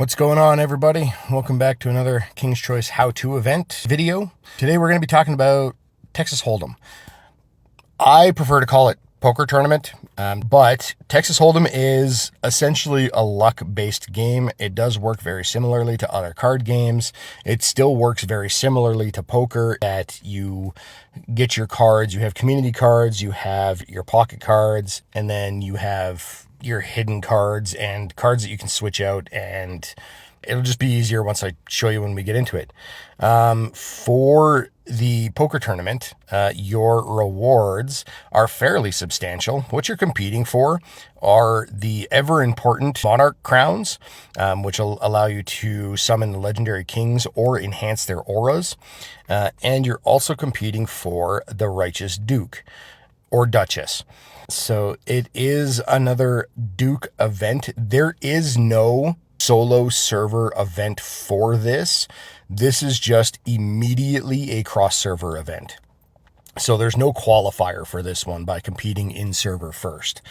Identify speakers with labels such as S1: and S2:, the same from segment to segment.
S1: What's going on, everybody? Welcome back to another King's Choice how-to event video. Today we're going to be talking about Texas Hold'em. I prefer to call it poker tournament, but Texas Hold'em is essentially a luck-based game. It does work very similarly to other card games. It still works very similarly to poker, that you get your cards, you have community cards, you have your pocket cards, and then you have your hidden cards and cards that you can switch out, and it'll just be easier once I show you when we get into it. For the poker tournament, your rewards are fairly substantial. What you're competing for are the ever important Monarch crowns, which will allow you to summon the legendary kings or enhance their auras. And you're also competing for the Righteous Duke or Duchess. So it is another Duke event. There is no solo server event for this. This is just immediately a cross server event. So there's no qualifier for this one by competing in server first.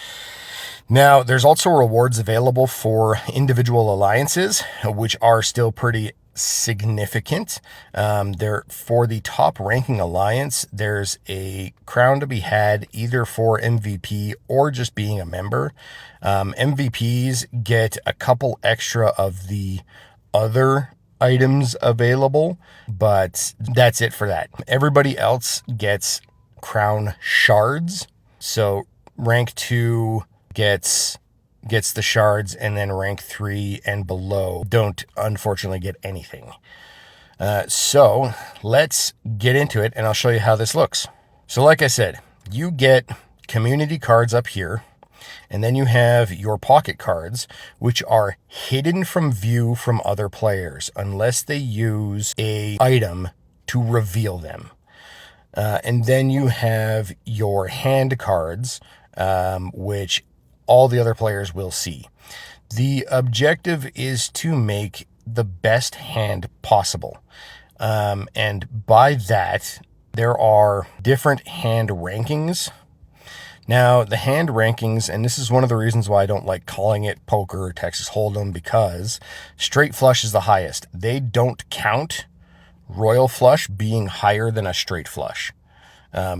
S1: Now, there's also rewards available for individual alliances, which are still pretty significant. There, for the top ranking alliance, there's a crown to be had either for MVP or just being a member. MVPs get a couple extra of the other items available, but that's it for that. Everybody else gets crown shards. So rank 2 gets the shards, and then rank 3 and below don't unfortunately get anything. So let's get into it, and I'll show you how this looks. So like I said, you get community cards up here, and then you have your pocket cards, which are hidden from view from other players unless they use a item to reveal them. And then you have your hand cards, which all the other players will see. The objective is to make the best hand possible. And by that, there are different hand rankings. Now, the hand rankings, and this is one of the reasons why I don't like calling it poker or Texas Hold'em, because straight flush is the highest. They don't count royal flush being higher than a straight flush.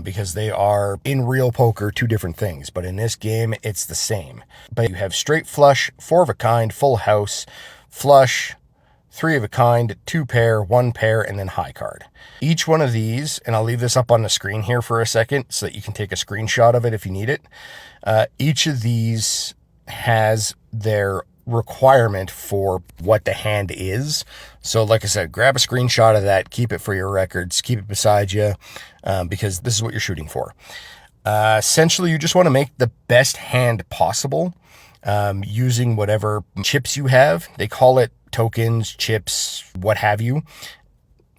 S1: Because they are, in real poker, two different things. But in this game, it's the same. But you have straight flush, 4 of a kind, full house, flush, 3 of a kind, 2 pair, 1 pair, and then high card. Each one of these, and I'll leave this up on the screen here for a second so that you can take a screenshot of it if you need it. Each of these has their requirement for what the hand is. So like I said, grab a screenshot of that, keep it for your records, keep it beside you, because this is what you're shooting for. Essentially, you just want to make the best hand possible, using whatever chips you have. They call it tokens, chips, what have you.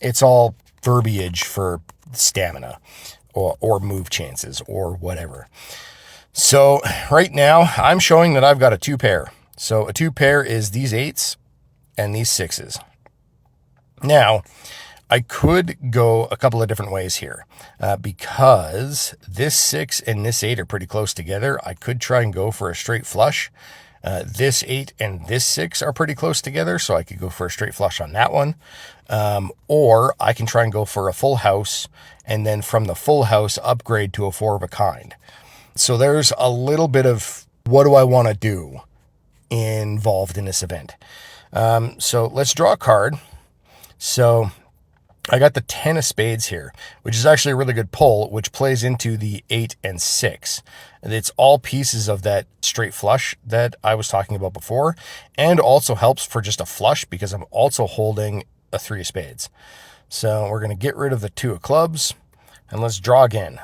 S1: It's all verbiage for stamina or move chances or whatever. So right now I'm showing that I've got a 2 pair. So a 2 pair is these 8s and these 6s. Now, I could go a couple of different ways here, because this 6 and this 8 are pretty close together. I could try and go for a straight flush. This 8 and this 6 are pretty close together, so I could go for a straight flush on that one. Or I can try and go for a full house, and then from the full house upgrade to a 4 of a kind. So there's a little bit of what do I want to do involved in this event. So let's draw a card. So I got the 10 of spades here, which is actually a really good pull, which plays into the 8 and 6. It's all pieces of that straight flush that I was talking about before, and also helps for just a flush because I'm also holding a 3 of spades. So we're going to get rid of the 2 of clubs, and let's draw again.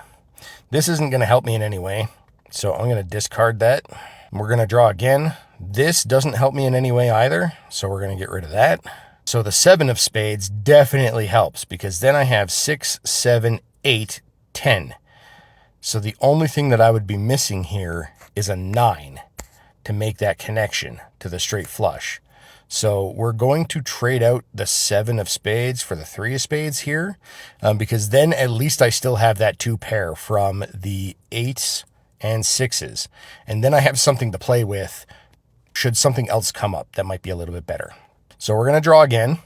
S1: This isn't going to help me in any way, so I'm going to discard that. We're going to draw again. This doesn't help me in any way either, so we're going to get rid of that. So the 7 of spades definitely helps, because then I have 6, 7, 8, 10. So the only thing that I would be missing here is a 9 to make that connection to the straight flush. So we're going to trade out the 7 of spades for the 3 of spades here, because then at least I still have that 2 pair from the 8s and 6s. And then I have something to play with should something else come up that might be a little bit better. So we're going to draw again.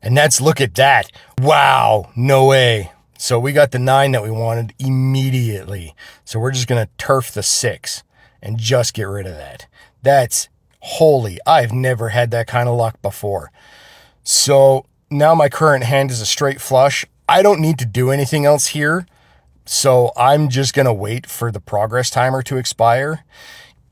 S1: And look at that. Wow, no way. So we got the 9 that we wanted immediately. So we're just going to turf the 6 and just get rid of that. That's holy. I've never had that kind of luck before. So now my current hand is a straight flush. I don't need to do anything else here. So I'm just going to wait for the progress timer to expire.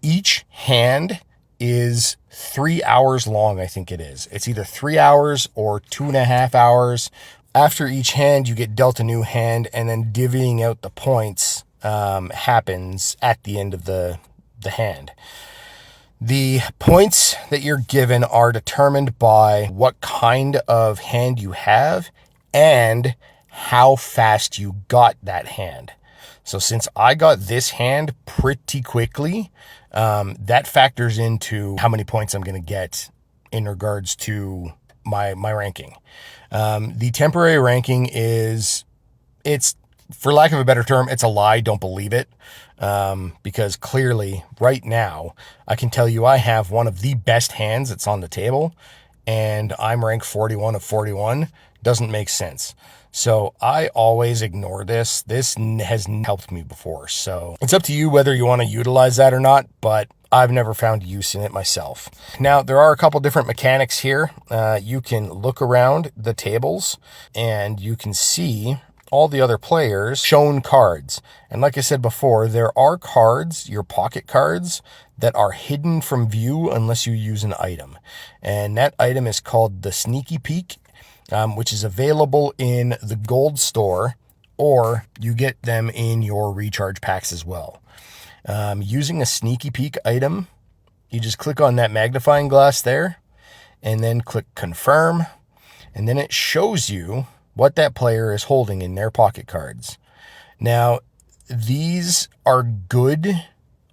S1: Each hand is 3 hours long, I think it is. It's either 3 hours or 2.5 hours. After each hand, you get dealt a new hand, and then divvying out the points happens at the end of the hand. The points that you're given are determined by what kind of hand you have and how fast you got that hand. So since I got this hand pretty quickly, that factors into how many points I'm going to get in regards to my ranking. The temporary ranking it's, for lack of a better term, it's a lie. Don't believe it. Because clearly right now I can tell you I have one of the best hands that's on the table and I'm ranked 41 of 41. Doesn't make sense. So I always ignore this. This has helped me before. So it's up to you whether you want to utilize that or not, but I've never found use in it myself. Now, there are a couple different mechanics here. You can look around the tables and you can see all the other players' shown cards. And like I said before, there are cards, your pocket cards, that are hidden from view unless you use an item. And that item is called the Sneaky Peek, which is available in the gold store, or you get them in your recharge packs as well. Using a Sneaky Peek item, you just click on that magnifying glass there, and then click confirm, and then it shows you what that player is holding in their pocket cards. Now, these are good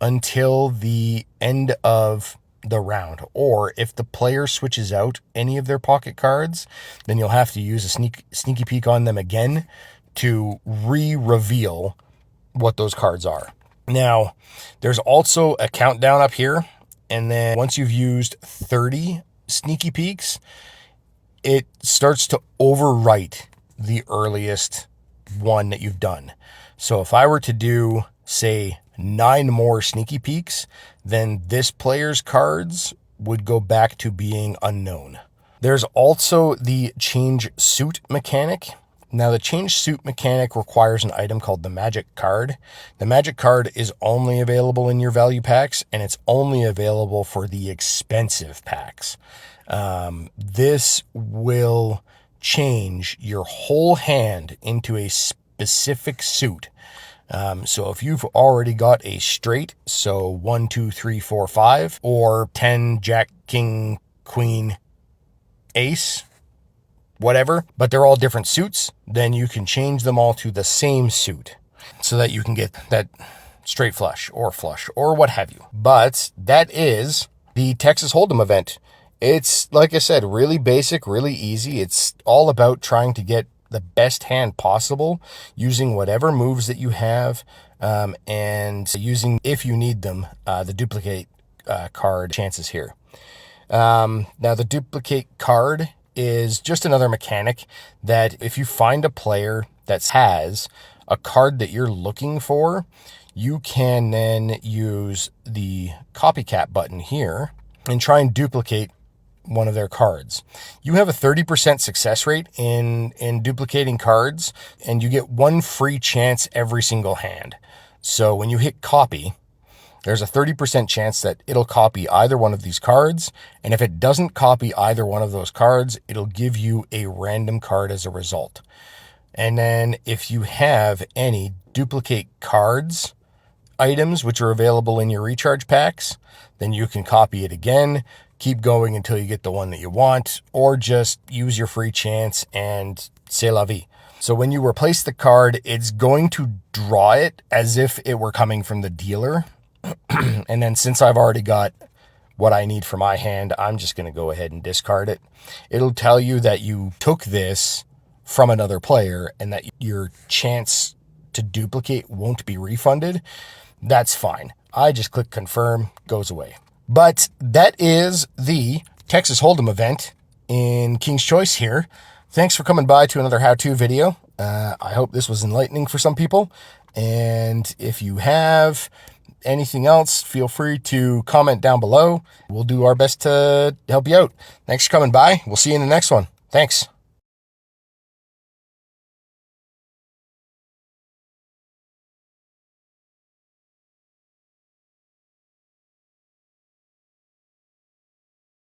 S1: until the end of the round, or if the player switches out any of their pocket cards, then you'll have to use a sneaky peek on them again to reveal what those cards are. Now, there's also a countdown up here, and then once you've used 30 sneaky peeks, it starts to overwrite the earliest one that you've done. So if I were to do, say, 9 more sneaky peeks, then this player's cards would go back to being unknown. There's also the change suit mechanic. Now, the change suit mechanic requires an item called the magic card. The magic card is only available in your value packs, and it's only available for the expensive packs. This will change your whole hand into a specific suit. So if you've already got a straight, so 1, 2, 3, 4, 5, or 10, Jack, King, Queen, Ace, whatever, but they're all different suits, then you can change them all to the same suit so that you can get that straight flush or what have you. But that is the Texas Hold'em event. It's, like I said, really basic, really easy. It's all about trying to get the best hand possible using whatever moves that you have, and using, if you need them, the duplicate card chances here. Now, the duplicate card is just another mechanic that if you find a player that has a card that you're looking for, you can then use the copycat button here and try and duplicate one of their cards. You have a 30% success rate in duplicating cards, and you get 1 free chance every single hand. So when you hit copy, there's a 30% chance that it'll copy either one of these cards, and if it doesn't copy either one of those cards, it'll give you a random card as a result. And then if you have any duplicate cards items which are available in your recharge packs, then you can copy it again, keep going until you get the one that you want, or just use your free chance and c'est la vie. So when you replace the card, it's going to draw it as if it were coming from the dealer. And then since I've already got what I need for my hand, I'm just going to go ahead and discard it. It'll tell you that you took this from another player and that your chance to duplicate won't be refunded. That's fine. I just click confirm, goes away. But that is the Texas Hold'em event. in King's Choice here. Thanks for coming by to another how-to video. I hope this was enlightening for some people. And if you have anything else, feel free to comment down below. We'll do our best to help you out. Thanks for coming by. We'll see you in the next one. Thanks.